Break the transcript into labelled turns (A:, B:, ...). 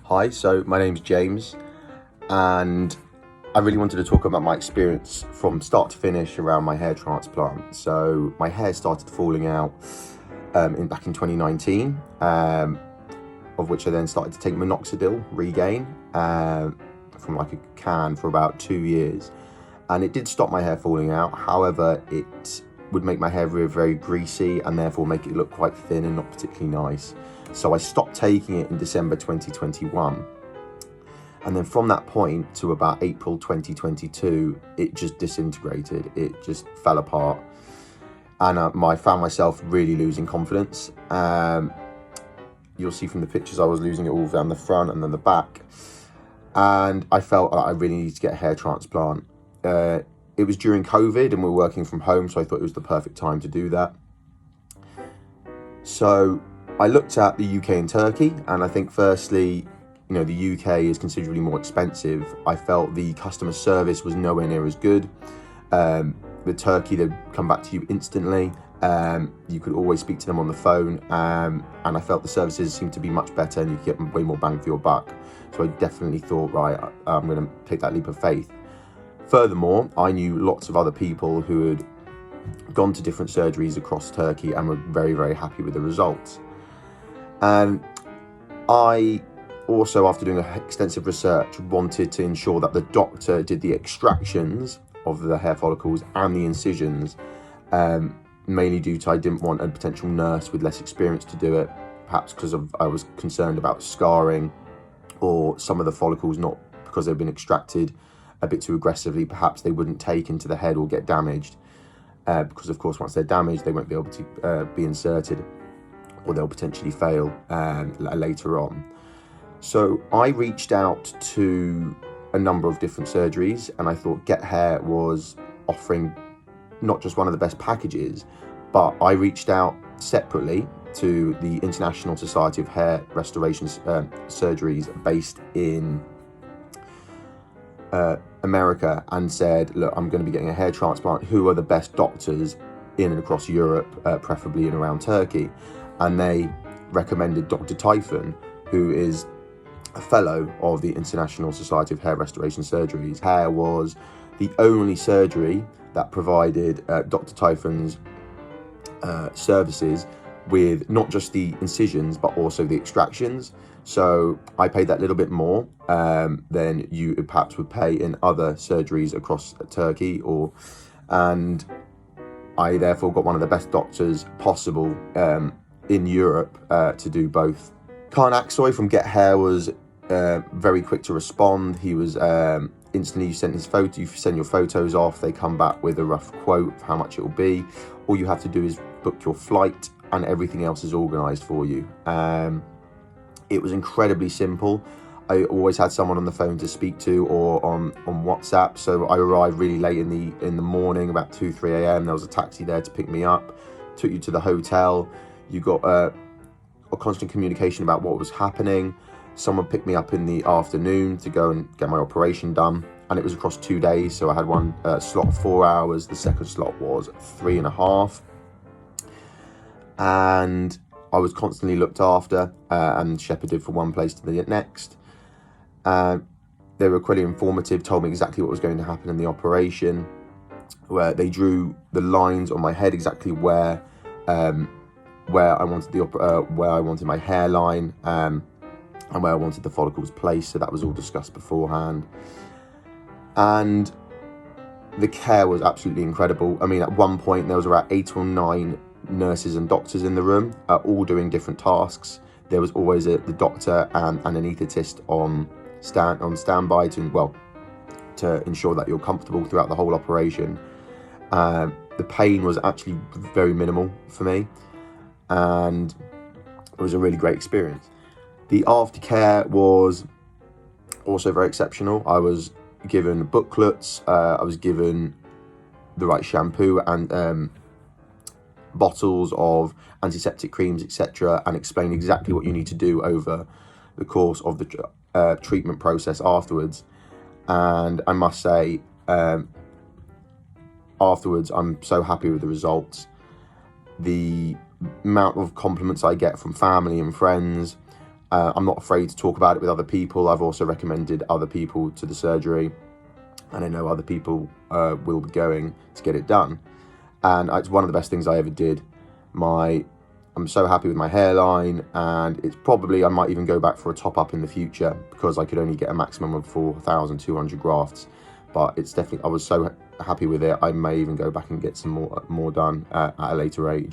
A: Hi, so my name's James, and I really wanted to talk about my experience from start to finish around my hair transplant. So my hair started falling out back in 2019, of which I then started to take minoxidil, Regain, from like a can for about 2 years. And it did stop my hair falling out. However, it would make my hair very, very greasy and therefore make it look quite thin and not particularly nice. So I stopped taking it in December 2021. And then from that point to about April 2022, it just disintegrated. It just fell apart. And I found myself really losing confidence. You'll see from the pictures, I was losing it all down the front and then the back. And I felt I really needed to get a hair transplant. It was during COVID and we were working from home, so I thought it was the perfect time to do that. So I looked at the UK and Turkey, and I think firstly, the UK is considerably more expensive. I felt the customer service was nowhere near as good. With Turkey, they'd come back to you instantly. You could always speak to them on the phone, and I felt the services seemed to be much better and you could get way more bang for your buck. So I definitely thought, right, I'm going to take that leap of faith. Furthermore, I knew lots of other people who had gone to different surgeries across Turkey and were very, very happy with the results. And I also, after doing extensive research, wanted to ensure that the doctor did the extractions of the hair follicles and the incisions, mainly due to I didn't want a potential nurse with less experience to do it, perhaps because I was concerned about scarring or some of the follicles, not because they've been extracted a bit too aggressively, perhaps they wouldn't take into the head or get damaged, because of course once they're damaged they won't be able to be inserted, or they'll potentially fail later on. So I reached out to a number of different surgeries, and I thought Get Hair was offering not just one of the best packages, but I reached out separately to the International Society of Hair Restoration Surgeries based in America and said, look, I'm going to be getting a hair transplant. Who are the best doctors in and across Europe, preferably in around Turkey? And they recommended Dr. Tayfun, who is a fellow of the International Society of Hair Restoration Surgeries. Hair was the only surgery that provided Dr. Tayfun's services with not just the incisions, but also the extractions. So I paid that little bit more than you perhaps would pay in other surgeries across Turkey, and I therefore got one of the best doctors possible in Europe to do both. Khan Aksoy from Get Hair was very quick to respond. He was instantly, you send your photos off, they come back with a rough quote of how much it will be. All you have to do is book your flight and everything else is organised for you. It was incredibly simple. I always had someone on the phone to speak to or on WhatsApp. So I arrived really late in the morning, about 2-3 a.m. There was a taxi there to pick me up, took you to the hotel. You got a constant communication about what was happening. Someone picked me up in the afternoon to go and get my operation done. And it was across 2 days. So I had one slot of 4 hours. The second slot was 3.5. And I was constantly looked after and shepherded from one place to the next. They were quite informative, told me exactly what was going to happen in the operation, where they drew the lines on my head exactly where I wanted my hairline and where I wanted the follicles placed. So that was all discussed beforehand. And the care was absolutely incredible. I mean, at one point there was about 8 or 9 nurses and doctors in the room, all doing different tasks. There was always the doctor and an anaesthetist on standby to ensure that you're comfortable throughout the whole operation. The pain was actually very minimal for me, and it was a really great experience. The aftercare was also very exceptional. I was given booklets, I was given the right shampoo and bottles of antiseptic creams, etc., and explain exactly what you need to do over the course of the treatment process afterwards. And I must say, afterwards, I'm so happy with the results. The amount of compliments I get from family and friends, I'm not afraid to talk about it with other people. I've also recommended other people to the surgery, and I know other people will be going to get it done. And it's one of the best things I ever did. I'm so happy with my hairline, and it's probably, I might even go back for a top up in the future, because I could only get a maximum of 4,200 grafts. But it's definitely, I was so happy with it, I may even go back and get some more done at a later age.